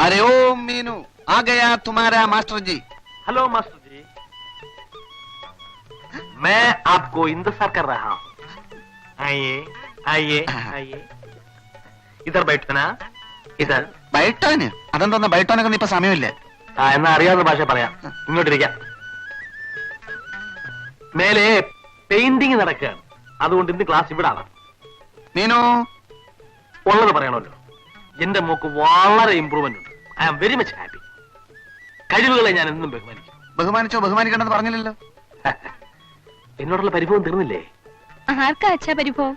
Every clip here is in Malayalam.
अरे ओ मीनू, आ गया तुम्हारा मास्टर जी। हेलो मास्टर जी, मैं आपको इंतजार कर रहा हूँ। आइए आइए आइए, इधर बैठना, इधर. ബൈട്ടോന് അതെന്തോന്ന്? ബൈട്ടോനൊക്കെ ഇപ്പൊ സമയമില്ല. എന്നാ അറിയാവുന്ന ഭാഷ പറയാം. ഇങ്ങോട്ടിരിക്കാം. മേലെ പെയിന്റിങ് നടക്കുകയാണ്, അതുകൊണ്ട് ഇന്ന് ക്ലാസ് ഇവിടെ ആണ്. മീനു, ഉള്ളത് പറയണമല്ലോ, എന്റെ മോക്ക് വളരെ ഇമ്പ്രൂവ്മെന്റ് ഉണ്ട്. I am very much happy. കഴിവുകളെ ഞാൻ എന്നും ബഹുമാനിക്കും. ബഹുമാനിച്ചോ? ബഹുമാനിക്കണ്ടെന്ന് പറഞ്ഞില്ലല്ലോ. എന്നോടുള്ള പരിഭവം തീർന്നില്ലേ? ആർക്കാ അച്ഛാ പരിഭവം?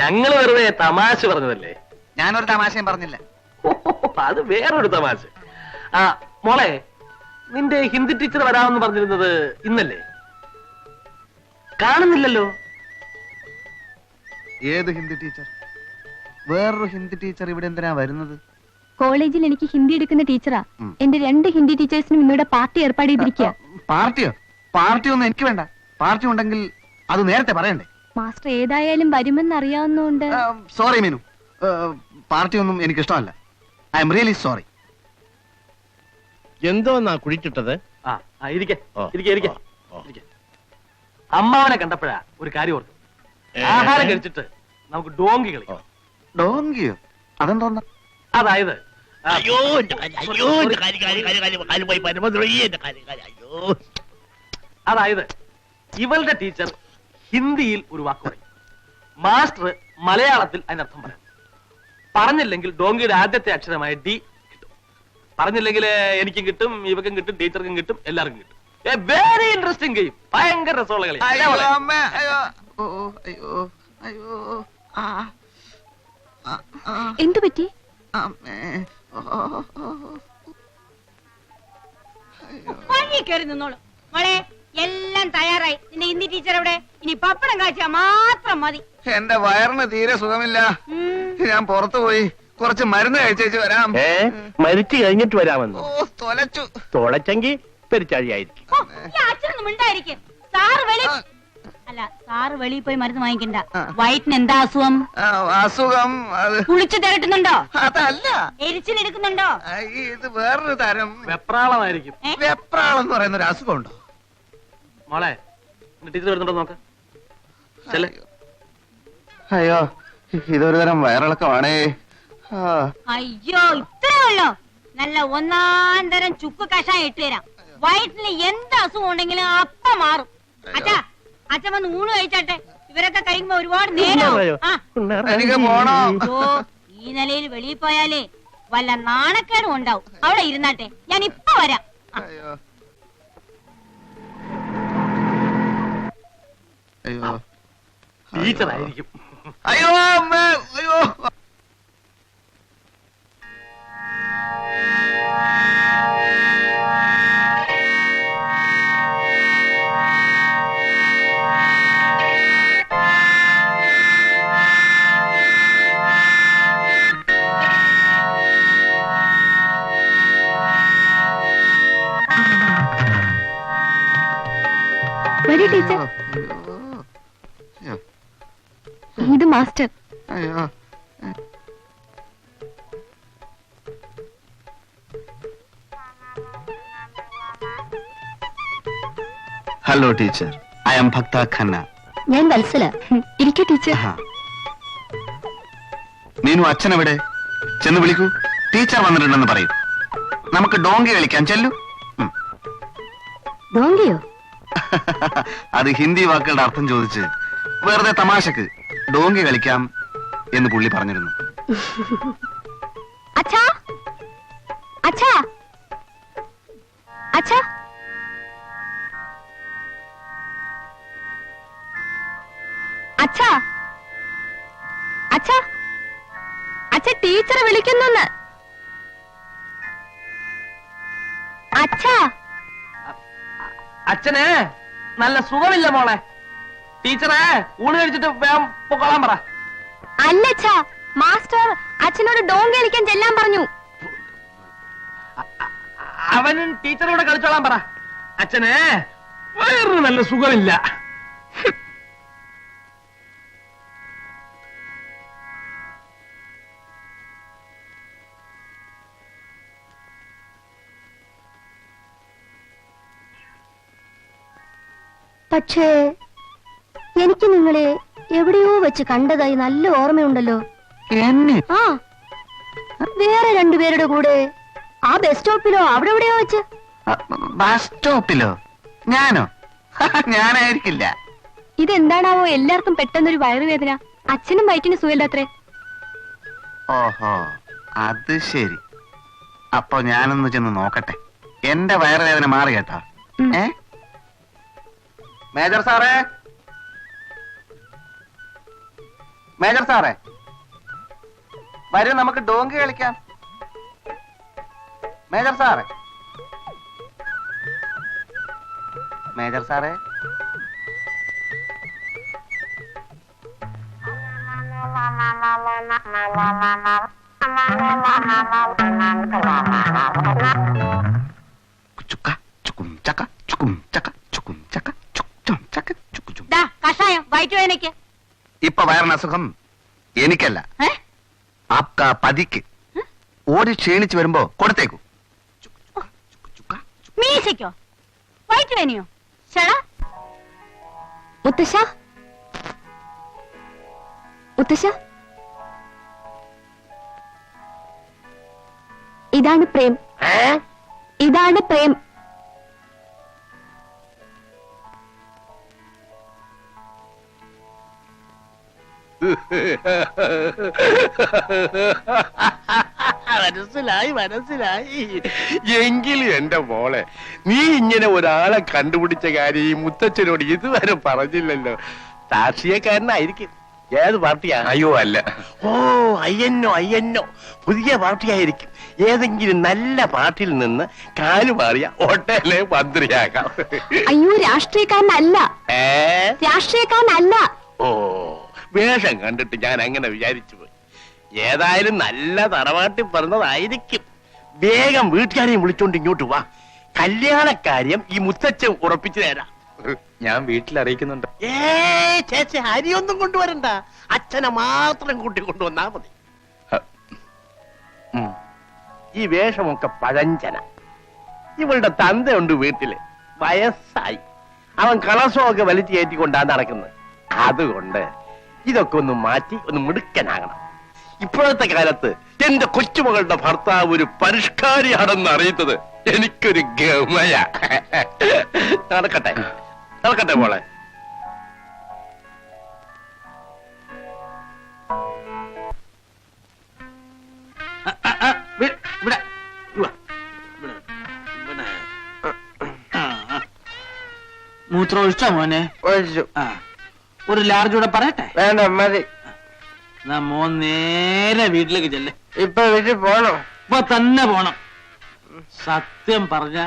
ഞങ്ങൾ വെറുതെ തമാശ പറഞ്ഞതല്ലേ. ഞാനൊരു തമാശയും പറഞ്ഞില്ല. അത് വേറൊരു തമാശ. ആ മോളെ, നിന്റെ ഹിന്ദി ടീച്ചർ വരാമെന്ന് പറഞ്ഞിരുന്നത് ഇന്നല്ലേ? കാണുന്നില്ലല്ലോ. ഏത് ഹിന്ദി ടീച്ചർ? വേറൊരു ഹിന്ദി ടീച്ചർ ഇവിടെ എന്തിനാ വരുന്നത്? കോളേജിൽ എനിക്ക് ഹിന്ദി എടുക്കുന്ന ടീച്ചറാ. എന്റെ 2 ഹിന്ദി ടീച്ചേഴ്സിനും ഇന്നിവിടെ പാർട്ടി ഏർപ്പാട് ചെയ്തിരിക്കുക. പാർട്ടിയോ? പാർട്ടിയൊന്നും എനിക്ക് വേണ്ട. പാർട്ടി ഉണ്ടെങ്കിൽ അത് നേരത്തെ പറയണ്ടേ? മാസ്റ്റർ ഏതായാലും വരുമെന്ന് അറിയാവുന്നതുകൊണ്ട്. സോറി മീനു, പാർട്ടിയൊന്നും എനിക്ക് ഇഷ്ടമല്ല. I am really sorry. എന്തോന്നാ കുഴിച്ചിട്ടത്? അമ്മാവനെ കണ്ടപ്പോഴാ ഒരു കാര്യം ഓർത്തു. ആഹാരം കഴിച്ചിട്ട് നമുക്ക് ഡോങ്കി കളിക്കാം. ഡോങ്കിയോ? അതെന്തോന്നാ? അതായത് അതായത് ഇവളുടെ ടീച്ചർ ഹിന്ദിയിൽ ഒരു വാക്ക് പറയും, മാസ്റ്റർ മലയാളത്തിൽ അതിനർത്ഥം പറയും. പറഞ്ഞില്ലെങ്കിൽ ഡോങ്കിയുടെ ആദ്യത്തെ അക്ഷരമായ ഡി കിട്ടും. പറഞ്ഞില്ലെങ്കിൽ എനിക്കും കിട്ടും, ഇവക്കും കിട്ടും, ടീച്ചർക്കും കിട്ടും, എല്ലാവർക്കും കിട്ടും. Very interesting game. ഭയങ്കര രസമുള്ള കളി. എന്തു പറ്റി? കയറി നിന്നോളൂ മോളെ, എല്ലാം തയ്യാറായി. നിന്റെ ഹിന്ദി ടീച്ചർ എവിടെ? ഇനി പപ്പടം കാഴ്ച മാത്രം മതി. എന്റെ വയറിന് തീരെ സുഖമില്ല. ഞാൻ പുറത്തു പോയി കുറച്ച് മരുന്ന് കഴിച്ചേച്ച് വരാം. മരിച്ചു കഴിഞ്ഞിട്ട് വരാമെന്ന്? തൊലച്ചു. തൊളച്ചെങ്കിൽ പെരിച്ചാഴിയായിരിക്കും. അച്ഛനൊന്നും മിണ്ടായിരിക്കും. സാറ് വെളിയിൽ പോയി മരുന്ന് വാങ്ങിക്കണ്ട. വയറ്റിന് എന്താ അസുഖം? അസുഖം കുളിച്ചു തിരട്ടുന്നുണ്ടോ? അതല്ല. എരിച്ചിലെടുക്കുന്നുണ്ടോ? ഇത് വേറൊരു തരം വെപ്രാളമായിരിക്കും. വെപ്രാളം എന്ന് പറയുന്ന ഒരു അസുഖം ഉണ്ടോ മോളെ? ടീച്ചർ വരുന്നുണ്ടോ നോക്ക്. അയ്യോ, ഇതൊരു തരം വയറിളക്കമാണേ. അയ്യോ, ഇത്രേ ഉള്ളോ? നല്ല 1-ാം തരം ചുക്ക് കഷായം ഇട്ട് തരാം. വയറ്റിന് എന്ത് അസുഖം ഉണ്ടെങ്കിലും അപ്പം മാറും. അച്ഛാ, അച്ഛൻ വന്ന് ഊണ് കഴിച്ചാട്ടെ. ഇവരൊക്കെ കഴിയുമ്പോ ഒരുപാട് നേരം. ഈ നിലയിൽ വെളിയിൽ പോയാലേ വല്ല നാണക്കേടും ഉണ്ടാവും. അവിടെ ഇരുന്നാട്ടെ, ഞാൻ ഇപ്പൊ വരാം. അയ്യോ, ടീച്ചറായിരിക്കും. അയ്യോ അമ്മേ, അയ്യോ. ടീച്ചർ, ഇത് മാസ്റ്റർ. അയ്യോ, ഹലോ ടീച്ചർ, ഐ ആം ഭക്ത ഖന്ന. ഞാൻ വത്സല. ഇരിക്കൂ ടീച്ചർ. മീനു, അച്ഛനെവിടെ? ചെന്ന് വിളിക്കൂ. ടീച്ചർ വന്നിട്ടുണ്ടെന്ന് പറയും. നമുക്ക് ഡോങ്കി കളിക്കാൻ. ചെല്ലു. ഡോങ്കിയോ? അത് ഹിന്ദി വാക്കുകളുടെ അർത്ഥം ചോദിച്ച് വെറുതെ തമാശക്ക് ഡോങ്കി കളിക്കാം എന്ന് പുള്ളി പറഞ്ഞിരുന്നു. അച്ഛാ, അച്ഛാ, അച്ഛാ, അച്ഛാ, അച്ഛാ, അച്ഛ ടീച്ചറെ വിളിക്കുന്നു. അച്ഛാ, അച്ഛന് നല്ല സുഖമില്ല മോളെ. ടീച്ചറെ ഊണ് കഴിച്ചിട്ട് വേഗം പൊക്കോളാൻ പറ. അല്ലച്ഛാ, മാസ്റ്റർ അച്ഛനോട് ഡോങ്കി കളിക്കാൻ ചെല്ലാൻ പറഞ്ഞു. അവനും ടീച്ചറോട് കളിച്ചോളാൻ പറ. അച്ഛന് വയറിന് നല്ല സുഖമില്ല. പക്ഷേ എനിക്ക് നിങ്ങളെ എവിടെയോ വെച്ച് കണ്ടതായി നല്ല ഓർമ്മയുണ്ടല്ലോ. എന്നെ ആ, വേറെ രണ്ടുപേരുടെ കൂടെ ആ ബസ് സ്റ്റോപ്പിലോ അവിടെ എവിടെയോ വെച്ച്. ബസ് സ്റ്റോപ്പിലോ? ഞാനോ? ഞാനായിരിക്കില്ല. ഇതെന്താണാവോ എല്ലാവർക്കും പെട്ടെന്നൊരു വയറുവേദന? അച്ഛനും വയറ്റിന് സുഖമില്ലാത്രേ. ഓഹോ, അത് ശരി. അപ്പൊ ഞാനൊന്ന് ചെന്ന് നോക്കട്ടെ. എന്റെ വയറുവേദന മാറി കേട്ടോ. ഉം. മേജർ സാറേ, മേജർ സാറേ, വരൂ നമുക്ക് ഡോങ്കി കളിക്കാം. മേജർ സാറേ, മേജർ സാറേ, ചുക്ക ചുക്കും ചക്ക ചുക്കും ചക്ക ചുക്കും ചക്ക ചുക്കും ചക്ക ചുക്കും ചും. ദാ കഷായം വയറ്റുവേദനയ്ക്ക്. ഇപ്പൊ വയറിന് അസുഖം എനിക്കല്ല, ആപ്കാ പതിക്ക്. ഓടി ക്ഷീണിച്ച് വരുമ്പോ കൊടുത്തേക്കൂ. മീശയ്ക്കോ? വയറ്റുവേദനയോ? ചേടാ മുത്തശ്ശ, മുത്തശ്ശ, ഇതാണ് പ്രേം. ഇതാണ് പ്രേം. മനസ്സിലായി മനസ്സിലായി. എങ്കിലും എന്റെ മോളെ, നീ ഇങ്ങനെ ഒരാളെ കണ്ടുപിടിച്ച കാര്യം ഈ മുത്തച്ഛനോട് ഇതുവരെ പറഞ്ഞില്ലല്ലോ. രാഷ്ട്രീയക്കാരനായിരിക്കും. ഏത് പാർട്ടിയാ? അയ്യോ അല്ല. ഓ, അയ്യന്നോ പുതിയ പാർട്ടിയായിരിക്കും. ഏതെങ്കിലും നല്ല പാർട്ടിയിൽ നിന്ന് കാലുമാറിയ ഹോട്ടലിലെ മന്ത്രിയാകാം. അയ്യോ, രാഷ്ട്രീയക്കാരനല്ല, ഏ, രാഷ്ട്രീയക്കാരനല്ല. ഓ, വേഷം കണ്ടിട്ട് ഞാൻ അങ്ങനെ വിചാരിച്ചു പോയി. ഏതായാലും നല്ല തറവാട്ടിൽ പറഞ്ഞതായിരിക്കും. വേഗം വീട്ടുകാരെയും വിളിച്ചോണ്ട് ഇങ്ങോട്ട് വാ. കല്യാണക്കാര്യം ഈ മുത്തച്ഛൻ ഉറപ്പിച്ചു തരാം. ഞാൻ വീട്ടിൽ അറിയിക്കുന്നുണ്ട്. ചേച്ചി, അരിയൊന്നും കൊണ്ടുവരണ്ട. അച്ഛനെ മാത്രം കൂട്ടിക്കൊണ്ടുവന്നാ മതി. ഈ വേഷമൊക്കെ പഴഞ്ചന. ഇവളുടെ തന്തയുണ്ട് വീട്ടില്, വയസ്സായി. അവൻ കളസമൊക്കെ വലിച്ചു കയറ്റിക്കൊണ്ടാ നടക്കുന്നത്. അതുകൊണ്ട് ഇതൊക്കെ ഒന്ന് മാറ്റി ഒന്ന് മിടുക്കനാകണം. ഇപ്പോഴത്തെ കാലത്ത് എന്റെ കൊച്ചുമകളുടെ ഭർത്താവ് ഒരു പരിഷ്കാരിയാണെന്ന് അറിയുന്നത് എനിക്കൊരു ഗമയ. നടക്കട്ടെ നടക്കട്ടെ മോളെ. മൂത്രം ഒഴിച്ചോ മോനെ? ഒഴിച്ചു. ആ, ഒരു ലാർജ് കൂടെ പറയട്ടെ? വേണ്ട, മതി. എന്നാ മോൻ നേരെ വീട്ടിലേക്ക് ചെല്ലേ. ഇപ്പൊ വീട്ടിൽ പോണോ? ഇപ്പൊ തന്നെ പോണം. സത്യം പറഞ്ഞ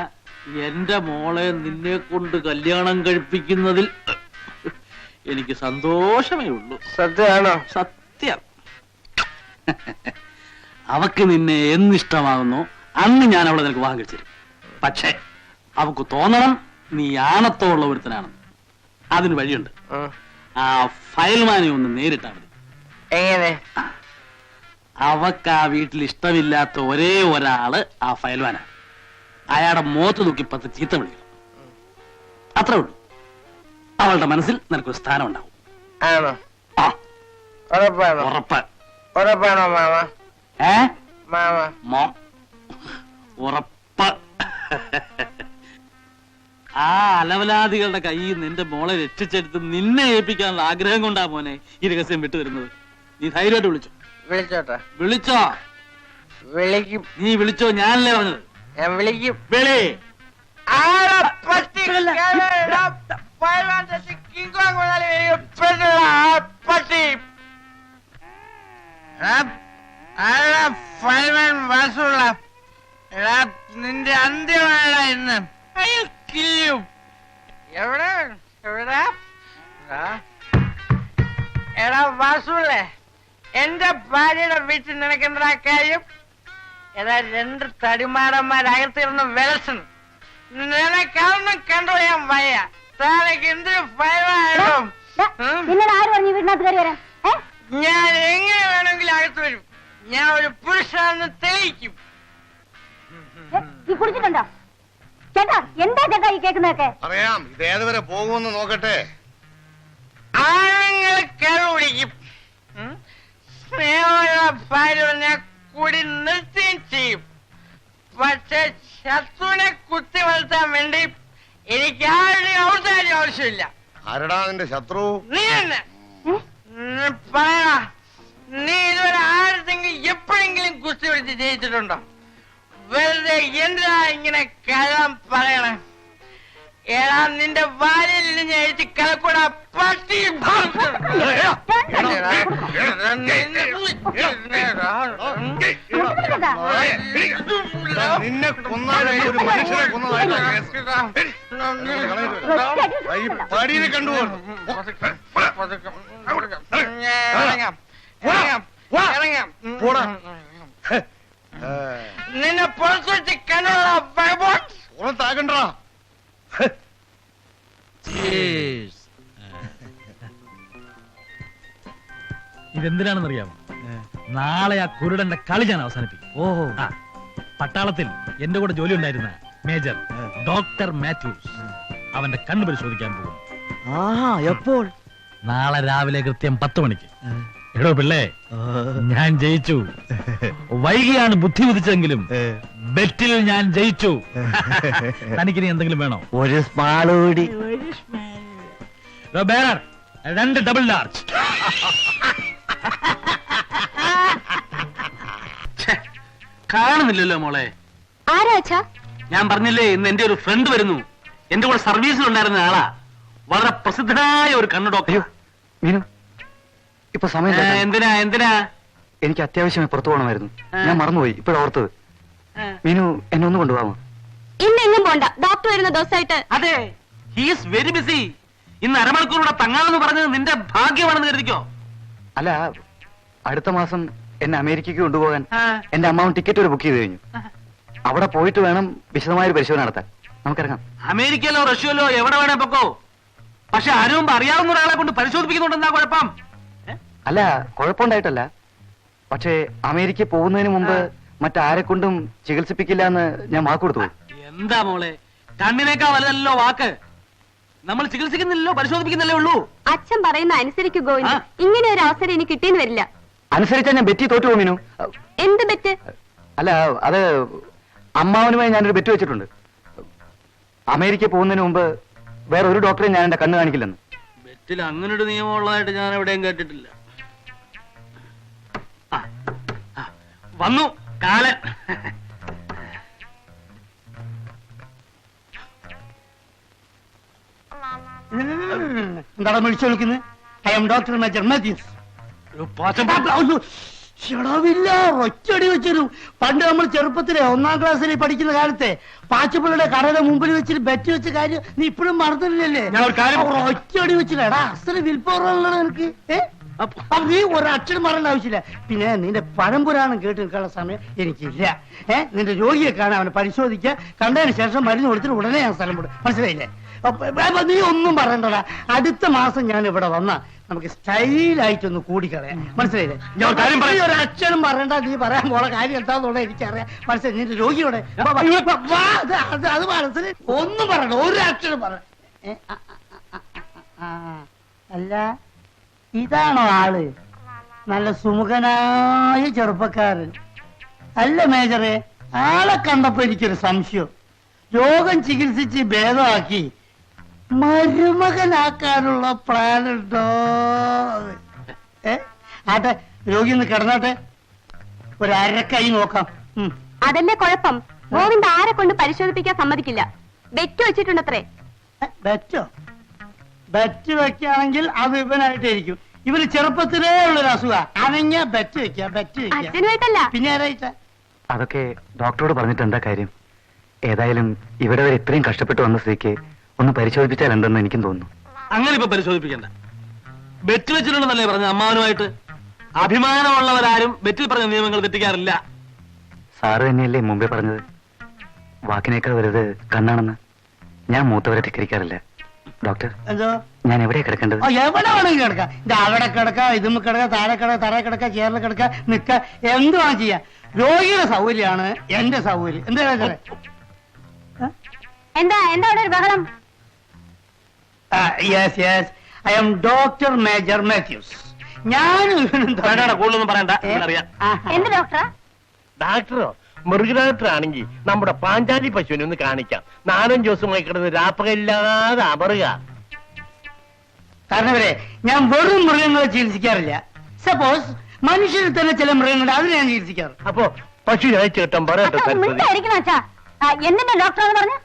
എന്റെ മോളെ നിന്നെ കൊണ്ട് കല്യാണം കഴിപ്പിക്കുന്നതിൽ എനിക്ക് സന്തോഷമേ ഉള്ളൂ. സത്യമാണോ? സത്യം. അവക്ക് നിന്നെ എന്നിഷ്ടമാകുന്നു അന്ന് ഞാൻ അവളെ നിനക്ക് വിവാഹം കഴിച്ചു തരും. പക്ഷേ അവക്ക് തോന്നണം നീ ആണത്തോളം ഒരുത്തനാണെന്ന്. അതിന് വഴിയുണ്ട്. ആ ഫയൽമാനെ ഒന്ന് നേരിട്ടാ മതി. എങ്ങനെ? അവക്ക് ആ വീട്ടിൽ ഇഷ്ടമില്ലാത്ത ഒരേ ഒരാള് ആ ഫയൽമാനാണ്. അയാളുടെ മുഖത്ത് നോക്കി 10 ചീത്ത വിളിക്കണം. അത്രേ ഉള്ളൂ. അവളുടെ മനസ്സിൽ നിനക്കൊരു സ്ഥാനം ഉണ്ടാവും. ആണോ? ആ, ഉറപ്പാണോ? ഉറപ്പ്. ഉറപ്പാണോ മാമ? മാമ മോ ഉറപ്പ്. ആ അലവലാദികളുടെ കയ്യിൽ നിന്റെ മോളെ രക്ഷിച്ചെടുത്ത് നിന്നെ ഏൽപ്പിക്കാനുള്ള ആഗ്രഹം കൊണ്ടാ മോനെ ഈ രഹസ്യം വിട്ടുതരുന്നത്. നീ ധൈര്യമായിട്ട് വിളിച്ചോ. വിളിച്ചോട്ടെ? വിളിച്ചോ? വിളിക്കും. നീ വിളിച്ചോ? ഞാനല്ലേ പറഞ്ഞത്. ഞാൻ വിളിക്കും. വിളി. നിന്റെ അന്ത്യമാണ് ഇന്ന്. എവിടെ എവിടെ എടാ വാസുല്ലേ, എന്റെ ഭാര്യയുടെ വീട്ടിൽ നിനക്കെന്താ കാര്യം? ഏതാ 2 തടിമാടന്മാരകത്തിരുന്ന് വിലസണം. നിനക്കൊന്നും കണ്ടോ ഞാൻ വയ്യ. താനൊക്കെ എന്തൊരു ഭയമായിട്ടും. നിന്നോട് ആര് പറഞ്ഞു വീടിനകത്ത് കയറി വരാൻ? ഞാൻ എങ്ങനെ വേണമെങ്കിലും അകത്ത് വരും. ഞാൻ ഒരു പുരുഷാണെന്ന് തെളിയിക്കും. നീ കുടിച്ചിട്ടുണ്ടോ? ചേട്ടാ എന്താ ചേട്ടാ ഈ കേൾക്കുന്നതൊക്കെ? പറയാം, ഇത് ഏതുവരെ പോകുമെന്ന് നോക്കട്ടെ. ആണുങ്ങൾ കരുപിടിക്കും, സ്നേഹമുള്ള ഭാര്യ കൂടി നിർത്തുകയും ചെയ്യും. പക്ഷെ ശത്രുവിനെ കുത്തി വളർത്താൻ വേണ്ടി എനിക്ക് ആരുടെയും ഔദാര്യം ആവശ്യമില്ല. ആരടാ നിന്റെ ശത്രു? നീ തന്നെ പറയണ. നീ ഇതുവരെ ആരുടെങ്കിലും എപ്പോഴെങ്കിലും കുസ്തി പിടിച്ച് ജയിച്ചിട്ടുണ്ടോ? വെറുതെ എന്തിനാ ഇങ്ങനെ കള്ളം പറയണ? ഏടാ നിന്റെ വാലിൽ നിന്ന് എഴുതി കലക്കൂട പട്ടി. നിന്നെ കൊന്നാലും ഒരു മനുഷ്യനെ കൊന്നതായിട്ടാ പടിയിൽ കണ്ടുപോകും. നിന്നെ പുറത്തു വെച്ച് കണ്ടുള്ള പുറത്താകണ്ടാ. ഇതെന്തിനാണെന്നറിയാമോ? നാളെ ആ കുരുടന്റെ കളി ഞാൻ അവസാനിപ്പിക്കും. ഓഹോ. പട്ടാളത്തിൽ എന്റെ കൂടെ ജോലി ഉണ്ടായിരുന്ന മേജർ ഡോക്ടർ മാത്യൂസ് അവന്റെ കണ്ണ് പരിശോധിക്കാൻ പോകും. എപ്പോൾ? നാളെ രാവിലെ കൃത്യം 10 മണിക്ക്. എടോ പിള്ളേ, ഞാൻ ജയിച്ചു. വൈകിയാണ് ബുദ്ധി ഉദിച്ചെങ്കിലും ബെറ്റിൽ ഞാൻ ജയിച്ചു. തനിക്കിനി എന്തെങ്കിലും വേണോ? ഒരു സ്മാള് കൂടി. Bearer 2 double large. കാണുന്നില്ലല്ലോ മോളെ. ആരാ അച്ഛാ? ഞാൻ പറഞ്ഞില്ലേ, ഇന്ന് എന്റെ ഒരു ഫ്രണ്ട് വരുന്നു. എന്റെ കൂടെ സർവീസിൽ ഉണ്ടായിരുന്ന ആളാ. വളരെ പ്രസിദ്ധനായ ഒരു കണ്ണു ഡോക്ടർ. മീനു, ഇപ്പൊ സമയം എന്തിനാ എന്തിനാ? എനിക്ക് അത്യാവശ്യമായി പുറത്തു പോകണമായിരുന്നു. ഞാൻ മറന്നുപോയി, ഇപ്പോഴോർത്തത്. മീനു, എന്നെ ഒന്ന് കൊണ്ടുപോകാമോ? ഇന്നെങ്ങും പോണ്ട. ഡോക്ടർ വരുന്ന ദിവസമായിട്ട്. അതെ, ഹീസ് വെരി ബിസി. ഇന്ന് അരമണിക്കൂറൂടെ തങ്ങാമെന്ന് പറഞ്ഞത് നിന്റെ ഭാഗ്യമാണെന്ന് കരുതിക്കോ. അല്ല, അടുത്ത മാസം എന്നെ അമേരിക്കയ്ക്ക് കൊണ്ടുപോകാൻ എന്റെ അമ്മാവൻ ടിക്കറ്റ് ഒരു ബുക്ക് ചെയ്ത് കഴിഞ്ഞു. അവിടെ പോയിട്ട് വേണം വിശദമായൊരു പരിശോധന നടത്താൻ. നമുക്കിറങ്ങാം. അമേരിക്കയിലോ റഷ്യയിലോ എവിടെ വേണേ പൊക്കോ. പക്ഷെ അതിനു മുമ്പ് അറിയാവുന്ന ഒരാളെ കൊണ്ട് പരിശോധിപ്പിക്കുന്നുണ്ടെന്നാ കുഴപ്പം. അല്ല, കുഴപ്പമുണ്ടായിട്ടല്ല. പക്ഷേ അമേരിക്ക പോകുന്നതിന് മുമ്പ് മറ്റാരെ കൊണ്ടും ചികിത്സിപ്പിക്കില്ല എന്ന് ഞാൻ വാക്ക് കൊടുത്തു. എന്താ മോളെ, കണ്ണിനേക്കാ വലുതല്ലോ വാക്ക്. നമ്മൾ ചികിത്സിക്കുന്നില്ലല്ലോ, പരിശോധിപ്പിക്കുന്നില്ലേ ഉള്ളൂ. അച്ഛൻ പറയുന്ന അനുസരിക്കു ഗോവിന്ദ്. ഇങ്ങനെ ഒരു അവസരം ഇനി കിട്ടിയെന്ന് വരില്ല. അനുസരിച്ചാൽ ഞാൻ ബെറ്റി തോറ്റു പോകുമീനു. എന്ത് ബെറ്റ്? അല്ല, അത് അമ്മാവനുമായി ഞാനൊരു ബെറ്റ് വെച്ചിട്ടുണ്ട്. അമേരിക്ക പോകുന്നതിന് മുമ്പ് വേറെ ഒരു ഡോക്ടറെ ഞാൻ എന്റെ കണ്ണ് കാണിക്കില്ലെന്ന്. ബെറ്റിൽ അങ്ങനൊരു നിയമം ഉള്ളതായിട്ട് ഞാൻ എവിടെയും കേട്ടിട്ടില്ല. വന്നു കാലൻ. എന്താണ് വിളിച്ചു വിളിക്കുന്നത്? I am doctor major Mathews. ില്ല ഒറ്റടി വെച്ചു. പണ്ട് നമ്മൾ ചെറുപ്പത്തിലെ 1ാം ക്ലാസ്സിൽ പഠിക്കുന്ന കാലത്തെ പാച്ചപ്പിള്ളയുടെ കടയുടെ മുമ്പിൽ വെച്ചിട്ട് ബെറ്റ് വെച്ച കാര്യം നീ ഇപ്പോഴും മറന്നില്ലല്ലേ? ഒറ്റടി വെച്ചില്ലടാ. അസല് വിൽപ്പവറുള്ളത് എനിക്ക്. നീ ഒരക്ഷരം പറയേണ്ട ആവശ്യമില്ല. പിന്നെ നിന്റെ പഴംപുരാണം കേട്ട് നിൽക്കാനുള്ള സമയം എനിക്കില്ല. നിന്റെ രോഗിയെ കാണാൻ അവനെ പരിശോധിക്കുക. കണ്ടതിന് ശേഷം മരുന്ന് കൊടുത്തിട്ട് ഉടനെ ഞാൻ സ്ഥലം വിടും. മനസ്സിലായില്ലേ? നീ ഒന്നും പറയണ്ടടാ. അടുത്ത മാസം ഞാൻ ഇവിടെ വന്നാ നമുക്ക് സ്റ്റൈലായിട്ടൊന്ന് കൂടിക്കളയാം. മനസ്സിലായില്ലേ? ഒരു അക്ഷരം പറയണ്ട. നീ പറയാൻ പോളെ കാര്യം എന്താന്നുള്ളത് എനിക്കറിയാം. മനസ്സിലായി? നിന്റെ രോഗിയോടെ അത് മനസ്സിലായി. ഒന്നും പറയണ്ട, ഒരു അക്ഷരം പറ. അല്ല, ഇതാണോ ആള്? നല്ല സുമുഖനായ ചെറുപ്പക്കാരൻ അല്ല മേജറെ? ആളെ കണ്ടപ്പോ എനിക്കൊരു സംശയം. രോഗം ചികിത്സിച്ച് ഭേദമാക്കി മരുമകനാക്കാനുള്ള പ്ലാൻ ഉണ്ടോ? ആട്ടെ, രോഗി ഒന്ന് കിടന്നോട്ടെ, ഒരു അരക്കൈ നോക്കാം. അതല്ലേ കുഴപ്പം. ഗോവിന്ദ് ആരെ കൊണ്ട് പരിശോധിപ്പിക്കാൻ സമ്മതിക്കില്ല. ബെറ്റ് വെച്ചിട്ടുണ്ടത്രേ. ബെറ്റോ? ബെറ്റ് വെക്കുകയാണെങ്കിൽ അത് ഇവനായിട്ടായിരിക്കും. ഇവര് ചെറുപ്പത്തിലേ ഉള്ളൊരു അസുഖ. അനങ്ങിയ ബെറ്റ് വെക്കുക, ബെറ്റ് വെക്കുക. അച്ഛനുമായിട്ടല്ല. പിന്നെ ആരായിട്ടാ? അതൊക്കെ ഡോക്ടറോട് പറഞ്ഞിട്ട് എന്താ കാര്യം? ഏതായാലും ഇവിടെ വരെ ഇത്രയും കഷ്ടപ്പെട്ട് വന്ന സ്ഥിതിക്ക് ഒന്ന് പരിശോധിപ്പിച്ചാൽ എന്തെന്ന് എനിക്കും തോന്നുന്നു. അങ്ങനെ ഇപ്പൊ പരിശോധിപ്പിക്കണ്ട. ബെറ്റ് വെച്ചിട്ടുണ്ടെന്നല്ലേ പറഞ്ഞ അമ്മാവനുമായിട്ട്? അഭിമാനമുള്ളവരാരും ബെറ്റിൽ പറഞ്ഞ നിയമങ്ങൾ തെറ്റിക്കാറില്ല. സാറ് തന്നെയല്ലേ മുമ്പേ പറഞ്ഞത് വാക്കിനേക്കാൾ വലുത് കണ്ണാണെന്ന്? ഞാൻ മൂത്തവരെ ധിക്കരിക്കാറില്ല. ഡോക്ടർ, എന്തോ? ഞാൻ എവിടെയാ കിടക്കേണ്ടത്? എവിടെ വേണമെങ്കിൽ കിടക്കാം. ഇത് അവിടെ കിടക്കാം, ഇതും കിടക്കാം, താഴെ കിടക്കാം, തറ കിടക്കാം, ചേറിൽ കിടക്കാം, നിക്ക, എന്തുവാണ് ചെയ്യാം. രോഗിയുടെ സൗകര്യമാണ് എന്റെ സൗകര്യം. എന്താ എന്താ എന്താ അവിടെ ഒരു ബഹളം? Yes yes, I am doctor major Mathews. ഞാൻ കൂടുതലൊന്നും പറയണ്ട, അറിയാം. എന്ത് ഡോക്ടറാ? ഡാക്ടറോ? മൃഗഡാക്ടറാണെങ്കിൽ നമ്മുടെ പാഞ്ചാലി പശുവിനെ ഒന്ന് കാണിക്കാം. 4-5 ദിവസമായി കിടന്ന് രാപ്പകയില്ലാതെ അമറുക. കാരണവരെ, ഞാൻ വെറും മൃഗങ്ങളെ ചികിത്സിക്കാറില്ല. സപ്പോസ് മനുഷ്യരിൽ തന്നെ ചില മൃഗങ്ങളുണ്ട്, അതിനെ ഞാൻ ചികിത്സിക്കാറ്. അപ്പൊ പശു അയച്ചു കിട്ടാൻ പറയട്ടെ. അച്ഛാ, എന്തിന്റെ ഡോക്ടറാന്ന് പറഞ്ഞ?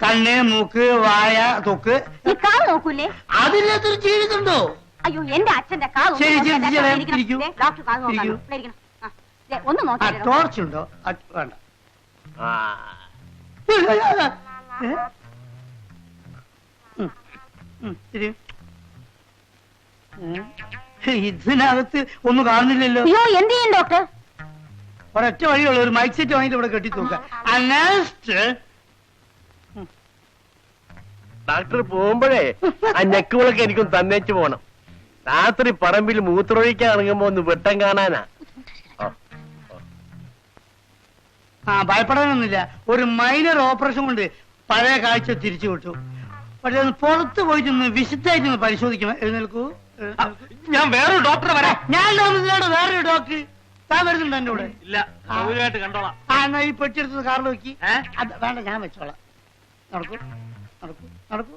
കണ്ണ്, മൂക്ക്, വായ, തൊക്ക്. ഈ കാല് നോക്കൂലേ? അതിനകത്തൊരു ജീവിതമുണ്ടോ? അയ്യോ, എന്റെ അച്ഛന്റെ കാല് ശരി, ഇരിക്കൂ. ഡോക്ടർ കാല് ഇരിക്കൂ. നോക്കാം. ഒന്ന് നോക്കാം. ടോർച്ച് ഉണ്ടോ? വേണ്ട. ഇതിനകത്ത് ഒന്നും കാണുന്നില്ലല്ലോ. അയ്യോ, എന്ത് ചെയ്യും ഡോക്ടർ? ഒരൊറ്റ വഴിയുള്ള ഒരു മൈക്ക് സെറ്റ് വാങ്ങിട്ട് ഇവിടെ കെട്ടി തൂക്കാം. ഡാക്ടർ പോകുമ്പോഴേ ആ നെക്കുകളൊക്കെ എനിക്കും തന്നേച്ചു പോണം. രാത്രി പറമ്പിൽ മൂത്രമൊഴിക്കാൻ ഇറങ്ങുമ്പോ ഒന്ന് വെട്ടം കാണാനാ. ഭയപ്പെടാനൊന്നുമില്ല. ഒരു മൈനർ ഓപ്പറേഷൻ കൊണ്ട് പഴയ കാഴ്ച തിരിച്ചു വിട്ടു. പക്ഷെ ഒന്ന് പുറത്ത് പോയിട്ടൊന്ന് വിശുദ്ധായിട്ടൊന്ന് പരിശോധിക്കണം. എഴുന്നേൽക്കൂ. ഞാൻ വേറൊരു ഡോക്ടറെ വരാം. ഞാൻ വേറൊരു ഡോക്ടർ. താൻ വരുന്നുണ്ട് എന്റെ കൂടെ? ഇല്ല, സൗകര്യമായിട്ട് കണ്ടോളാം. എന്നാ ഈ പെട്ടിയെടുത്തത് കാറിൽ വെക്കി. വേണ്ട, ഞാൻ വെച്ചോളാം. നടക്കൂ നടക്കൂ നടക്കൂ.